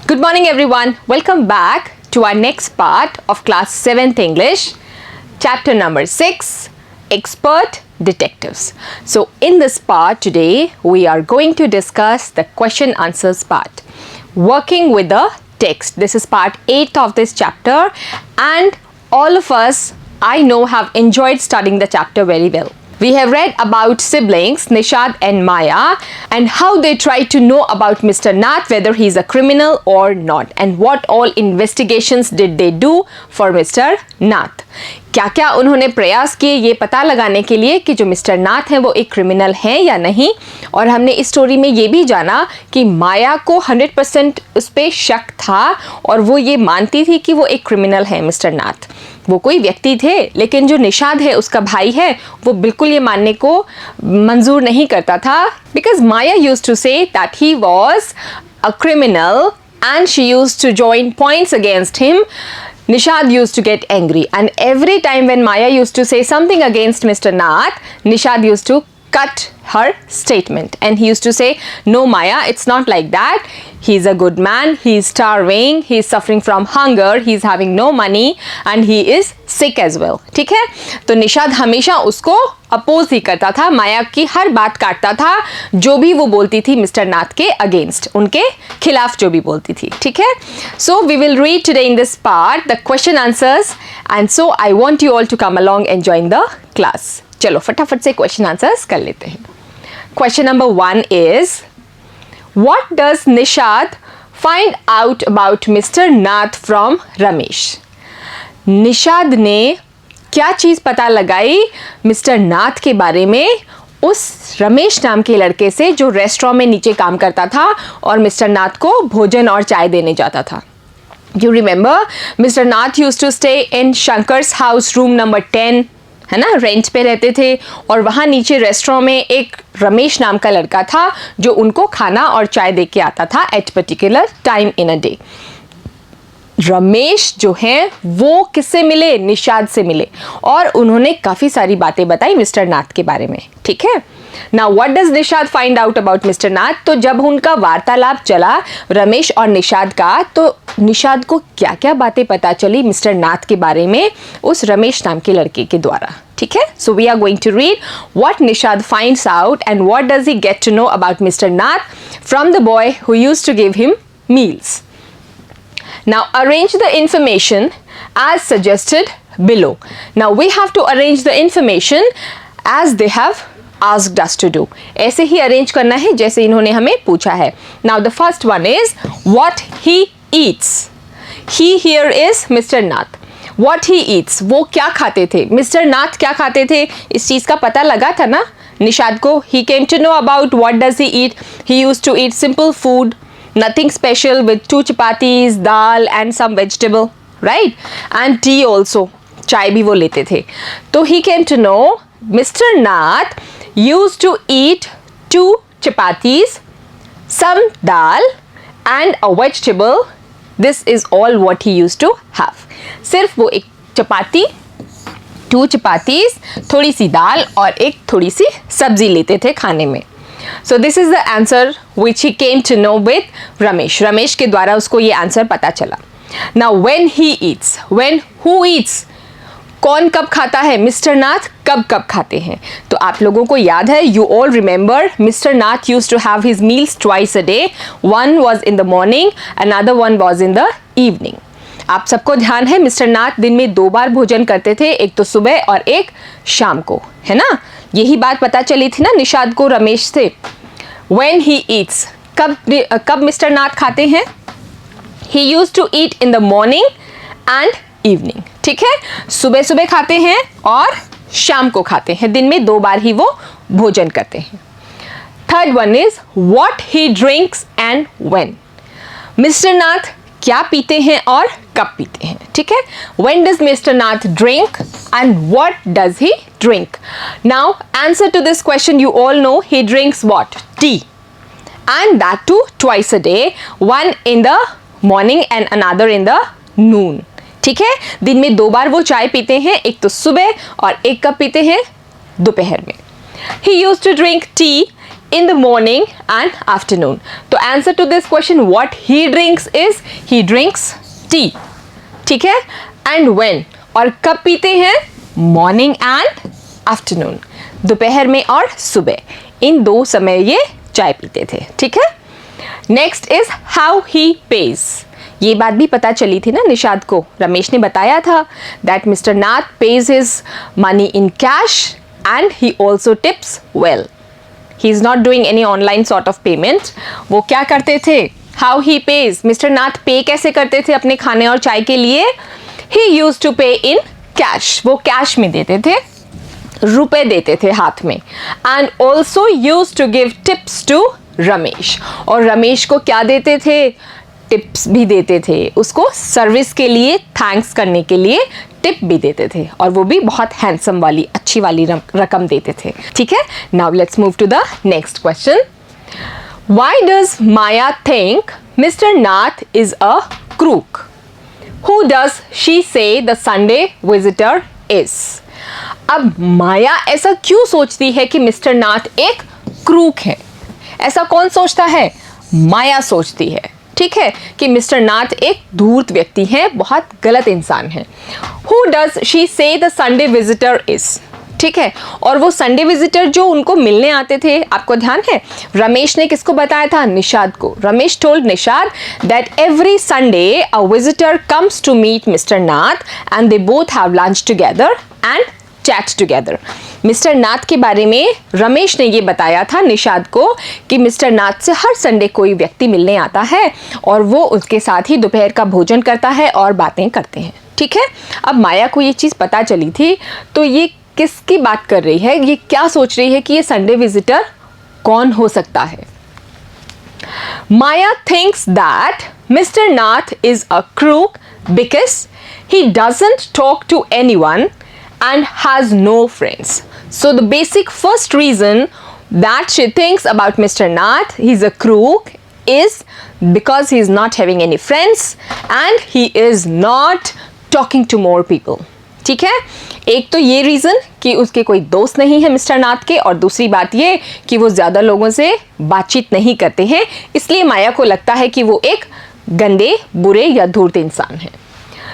Good morning everyone. Welcome back to our next part of class 7th English, chapter number 6, Expert Detectives. So in this part today, we are going to discuss the question answers part. Working with the text. This is part 8 of this chapter and all of us, I know, have enjoyed studying the chapter very well. We have read about siblings Nishad and Maya and how they try to know about Mr. Nath, whether he is a criminal or not, and what all investigations did they do for Mr. Nath. क्या क्या उन्होंने प्रयास किए ये पता लगाने के लिए कि जो मिस्टर नाथ हैं वो एक क्रिमिनल हैं या नहीं। और हमने इस स्टोरी में ये भी जाना कि माया को 100% उस पर शक था और वो ये मानती थी कि वो एक क्रिमिनल है मिस्टर नाथ। वो कोई व्यक्ति थे, लेकिन जो निषाद है उसका भाई है वो बिल्कुल ये मानने को मंजूर नहीं करता था, because Maya used to say that he was a criminal and she used to join points against him. Nishad used to get angry, and every time when Maya used to say something against Mr. Nath, Nishad used to cut her statement and he used to say, no Maya, it's not like that. He's a good man, he's starving, he's suffering from hunger, he's having no money and he is sick as well. ठीक है, तो निषाद हमेशा उसको oppose ही करता था, माया की हर बात काटता था जो भी वो बोलती थी मिस्टर नाथ के अगेंस्ट, उनके खिलाफ जो भी बोलती थी। ठीक है, so we will read today in this part the question answers and so I want you all to come along and join the class. चलो फटाफट से क्वेश्चन आंसर्स कर लेते हैं। Question number 1 is what does Nishad find out about mister Nath from Ramesh. Nishad ने क्या चीज पता लगाई मिस्टर नाथ के बारे में उस रमेश नाम के लड़के से जो रेस्टोरेंट में नीचे काम करता था और मिस्टर नाथ को भोजन और चाय देने जाता था। You remember mister Nath used to stay in Shankar's house room number 10, है ना, रेंट पे रहते थे और वहाँ नीचे रेस्टोरेंट में एक रमेश नाम का लड़का था जो उनको खाना और चाय दे के आता था at particular time in a day. Ramesh जो हैं वो किससे मिले? निषाद से मिले और उन्होंने काफ़ी सारी बातें बताई मिस्टर नाथ के बारे में। ठीक है, now what does Nishad find out about mister Nath. तो जब उनका वार्तालाप चला रमेश और निषाद का, तो निषाद को क्या क्या बातें पता चली मिस्टर नाथ के बारे में उस रमेश नाम के लड़के के द्वारा। ठीक है, so we are going to read what Nishad finds out and what does he get to know about mister Nath from the boy who used to give him meals. Now arrange the information as suggested below. Now we have to arrange the information as they have asked us to do. ऐसे ही arrange करना है जैसे इन्होंने हमें पूछा है। Now the first one is what he eats. He here is Mr. Nath. What he eats, वो क्या खाते थे, मिस्टर नाथ क्या खाते थे, इस चीज़ का पता लगा था ना निषाद को। He came to know about what does he eat. He used to eat simple food, nothing special, with 2 chapatis, dal and some vegetable, right? And tea also, चाय भी वो लेते थे। तो he came to know Mr. Nath used to eat 2 chapatis, some dal and a vegetable. This is all what he used to have. सिर्फ वो एक चपाती, 2 chapatis, थोड़ी सी दाल और एक थोड़ी सी सब्जी लेते थे खाने में। So this is the answer which he came to know with Ramesh. Ramesh के द्वारा उसको ये आंसर पता चला। Now when he eats, when who eats, कौन कब खाता है, मिस्टर नाथ कब कब खाते हैं। तो आप लोगों को याद है, you all remember mister Nath used to have his meals twice a day. One was in the morning, another one was in the evening. आप सबको ध्यान है मिस्टर नाथ दिन में 2 बार भोजन करते थे, एक तो सुबह और एक शाम को, है ना। यही बात पता चली थी ना निषाद को रमेश से। When he eats, कब मिस्टर नाथ खाते हैं, he used to eat in the morning and evening. ठीक है, सुबह सुबह खाते हैं और शाम को खाते हैं, दिन में 2 बार ही वो भोजन करते हैं। Third one is what he drinks and when. Mister Nath क्या पीते हैं और कब पीते हैं। ठीक है, when does Mr. Nath drink and what does he drink? Now answer to this question you all know. He drinks what? Tea, and that too twice a day, one in the morning and another in the noon. ठीक है, दिन में 2 बार वो चाय पीते हैं, एक तो सुबह और एक कब पीते हैं, दोपहर में। He used to drink tea in the morning and afternoon. तो answer to this question what he drinks is he drinks tea. ठीक है, and when और कब पीते हैं? Morning and afternoon, दोपहर में और सुबह, इन दो समय ये चाय पीते थे. ठीक है. Next is how he page. ये बात भी पता चली थी ना निषाद को, रमेश ने बताया था that mister Nath page his money in cash and he also tips well. He is not doing any online sort of payment. वो क्या करते थे? How he page. मिस्टर नाथ पे कैसे करते थे अपने खाने और चाय के लिए? ही यूज टू पे इन कैश. वो कैश में देते थे, रुपए देते थे हाथ में. And also use to give tips to Ramesh. और रमेश को क्या देते थे? टिप्स भी देते थे. उसको सर्विस के लिए, थैंक्स करने के लिए टिप भी देते थे, और वो भी बहुत हैंडसम वाली, अच्छी वाली रकम देते थे. ठीक है. Now let's move to the next question. Why does Maya think mister Nath is a crook? Who does she say the Sunday visitor is? अब माया ऐसा क्यों सोचती है कि मिस्टर नाथ एक क्रूक है? ऐसा कौन सोचता है? माया सोचती है. ठीक है, कि मिस्टर नाथ एक धूर्त व्यक्ति है, बहुत गलत इंसान है. Who does she say the Sunday visitor is? ठीक है, और वो संडे विजिटर जो उनको मिलने आते थे, आपको ध्यान है रमेश ने किसको बताया था? निषाद को. Ramesh told Nishad that every Sunday a visitor comes to meet mister Nath and they both have lunch together and chat together. Mister Nath के बारे में रमेश ने ये बताया था निषाद को कि मिस्टर नाथ से हर संडे कोई व्यक्ति मिलने आता है और वो उसके साथ ही दोपहर का भोजन करता है और बातें करते हैं. ठीक है. अब माया को ये चीज़ पता चली थी, तो ये किसकी बात कर रही है? ये क्या सोच रही है कि ये संडे विजिटर कौन हो सकता है? Maya thinks that mister Nath is a crook because he doesn't talk to anyone and has no friends. So the basic first reason that she thinks about Mr. Nath, he's a crook, is because he is not having any friends and he is not talking to more people. ठीक है. एक तो ये reason कि उसके कोई दोस्त नहीं है मिस्टर नाथ के, और दूसरी बात ये कि वो ज़्यादा लोगों से बातचीत नहीं करते हैं, इसलिए माया को लगता है कि वो एक गंदे, बुरे या धूर्त इंसान है.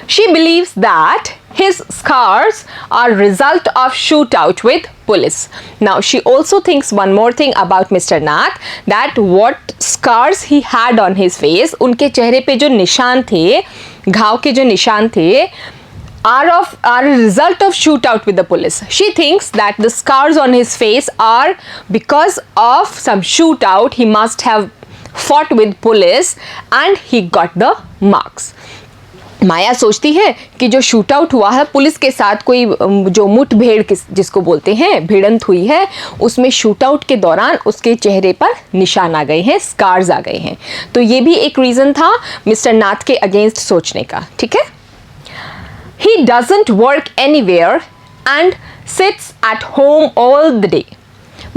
She believes that his scars are result of shootout with police. Now she also thinks one more thing about Mr. Nath, that what scars he had on his face, उनके चेहरे पे जो निशान थे, घाव के जो निशान थे, are a result of shootout with the police. She thinks that the scars on his face are because of some shootout. He must have fought with police and he got the marks. माया सोचती है कि जो shoot out हुआ है police के साथ, कोई जो मुठभेड़ जिसको बोलते हैं, भिड़ंत हुई है, उसमें शूट आउट के दौरान उसके चेहरे पर निशान आ गए हैं, स्कार्स आ गए हैं. तो ये भी एक रीज़न था मिस्टर नाथ के अगेंस्ट सोचने का. ठीक है. He doesn't work anywhere and sits at home all the day.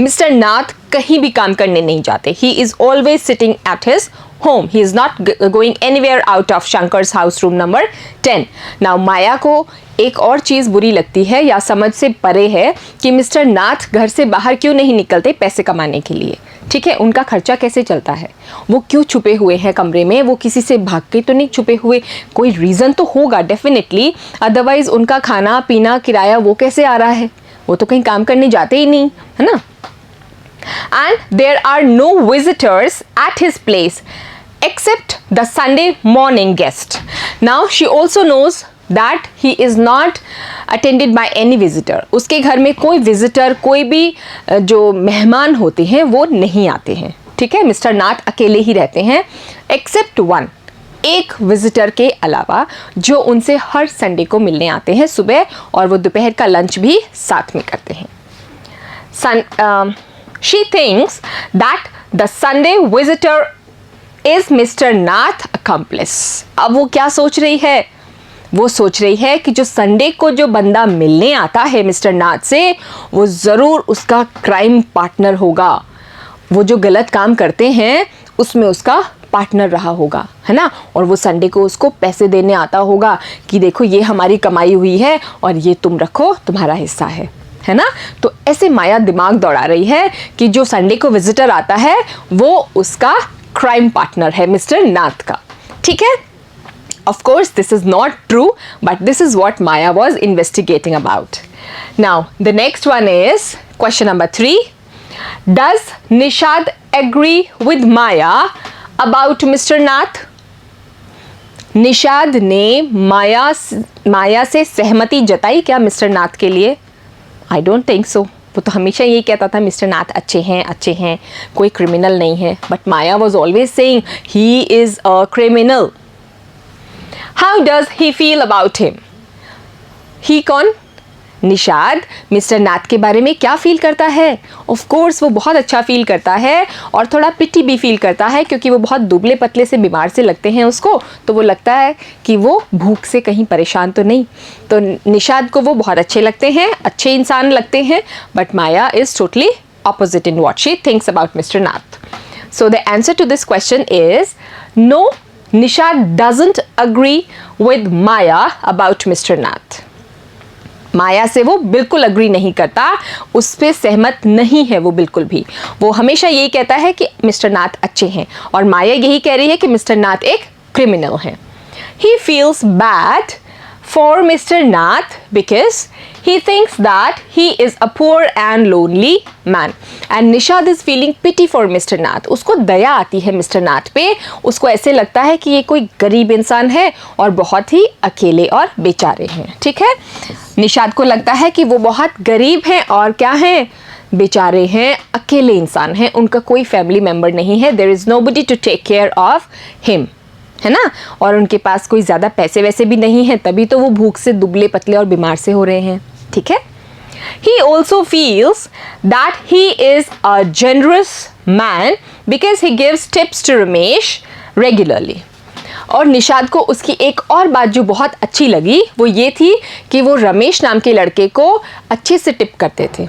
Mister Nath कहीं भी काम करने नहीं जाते. He is always sitting at his home. He is not going anywhere out of Shankar's house, room number 10. Now माया को एक और चीज़ बुरी लगती है या समझ से परे है कि मिस्टर नाथ घर से बाहर क्यों नहीं निकलते पैसे कमाने के लिए. ठीक है. उनका खर्चा कैसे चलता है? वो क्यों छुपे हुए हैं कमरे में? वो किसी से भाग के तो नहीं छुपे हुए? कोई रीज़न तो होगा डेफिनेटली, अदरवाइज उनका खाना पीना किराया वो कैसे आ रहा है? वो तो कहीं काम करने जाते ही नहीं, है ना. And there are no visitors at his place except the Sunday morning guest. Now she also knows that he is not attended by any visitor. उसके घर में कोई विजिटर, कोई भी जो मेहमान होते हैं वो नहीं आते हैं. ठीक है. मिस्टर नाथ अकेले ही रहते हैं एक्सेप्ट वन, एक विजिटर के अलावा, जो उनसे हर संडे को मिलने आते हैं सुबह, और वो दोपहर का लंच भी साथ में करते हैं. She thinks that the Sunday visitor is Mr. Nath accomplice. अब वो क्या सोच रही है? वो सोच रही है कि जो संडे को जो बंदा मिलने आता है मिस्टर नाथ से, वो ज़रूर उसका क्राइम पार्टनर होगा. वो जो गलत काम करते हैं उसमें उसका पार्टनर रहा होगा, है ना. और वो संडे को उसको पैसे देने आता होगा कि देखो ये हमारी कमाई हुई है और ये तुम रखो, तुम्हारा हिस्सा है है ना। तो ऐसे माया दिमाग दौड़ा रही है कि जो संडे को विजिटर आता है वो उसका क्राइम पार्टनर है मिस्टर नाथ का, ठीक है। Of course, this is not true, but this is what Maya was investigating about. Now, the next one is question number 3. Does Nishad agree with Maya about Mr. Nath? Nishad ने माया से सहमति जताई क्या mister Nath के लिए? I don't think so. वो तो हमेशा यही कहता था मिस्टर नाथ अच्छे हैं, कोई क्रिमिनल नहीं है, but Maya was always saying he is a criminal. How does he feel about him? He कौन? निषाद मिस्टर नाथ के बारे में क्या फील करता है? ऑफ कोर्स वो बहुत अच्छा फील करता है और थोड़ा पिटी भी फील करता है, क्योंकि वो बहुत दुबले पतले से बीमार से लगते हैं उसको, तो वो लगता है कि वो भूख से कहीं परेशान तो नहीं। तो निषाद को वो बहुत अच्छे लगते हैं, अच्छे इंसान लगते हैं, but Maya is totally opposite in what she thinks about mister Nath. So the answer to this question is no, Nishad doesn't agree with Maya about mister Nath. Maya से वो बिल्कुल अग्री नहीं करता, उस पर सहमत नहीं है वो बिल्कुल भी। वो हमेशा यही कहता है कि मिस्टर नाथ अच्छे हैं और माया यही कह रही है कि मिस्टर नाथ एक क्रिमिनल है। He feels bad for mister Nath because he thinks that he is a poor and lonely man and Nishad is feeling pity for Mr. Nath। उसको दया आती है मिस्टर नाथ पे, उसको ऐसे लगता है कि ये कोई गरीब इंसान है और बहुत ही अकेले और बेचारे हैं, ठीक है। निषाद को लगता है कि वो बहुत गरीब हैं और क्या हैं, बेचारे हैं, अकेले इंसान हैं, उनका कोई फैमिली मेम्बर नहीं है, there is nobody to take care of him, है ना। और उनके पास कोई ज़्यादा पैसे वैसे भी नहीं हैं, तभी तो वो भूख से दुबले पतले और बीमार से हो रहे हैं, ठीक है। He also feels that he is a generous man because he gives tips to Ramesh regularly। और निषाद को उसकी एक और बात जो बहुत अच्छी लगी वो ये थी कि वो रमेश नाम के लड़के को अच्छे से टिप करते थे।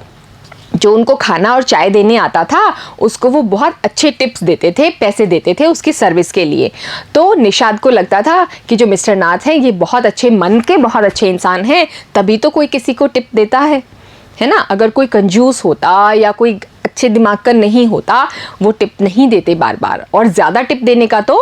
जो उनको खाना और चाय देने आता था उसको वो बहुत अच्छे टिप्स देते थे, पैसे देते थे उसकी सर्विस के लिए। तो निषाद को लगता था कि जो मिस्टर नाथ हैं ये बहुत अच्छे मन के, बहुत अच्छे इंसान हैं, तभी तो कोई किसी को टिप देता है ना। अगर कोई कंजूस होता या कोई अच्छे दिमाग का नहीं होता वो टिप नहीं देते बार बार, और ज़्यादा टिप देने का तो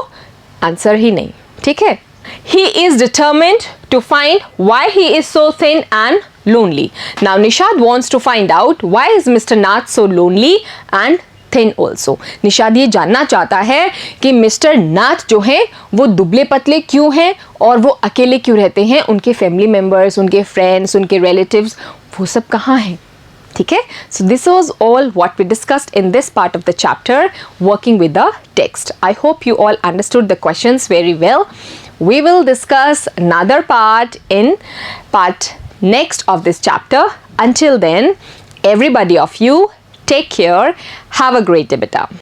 आंसर ही नहीं, ठीक है। He is determined to find why he is so thin and lonely. Now Nishad wants to find out why is Mr. Nath so lonely and thin also. Nishad ये जानना चाहता है कि मिस्टर नाथ जो हैं वो दुबले पतले क्यों हैं और वो अकेले क्यों रहते हैं, उनके फैमिली मेम्बर्स, उनके फ्रेंड्स, उनके रिलेटिव्स वो सब कहाँ हैं, ठीक है। So this was all what we discussed in this part of the chapter working with the text. I hope you all understood the questions very well. We will discuss another part in part next of this chapter. Until then, everybody of you, take care. Have a great day, beta.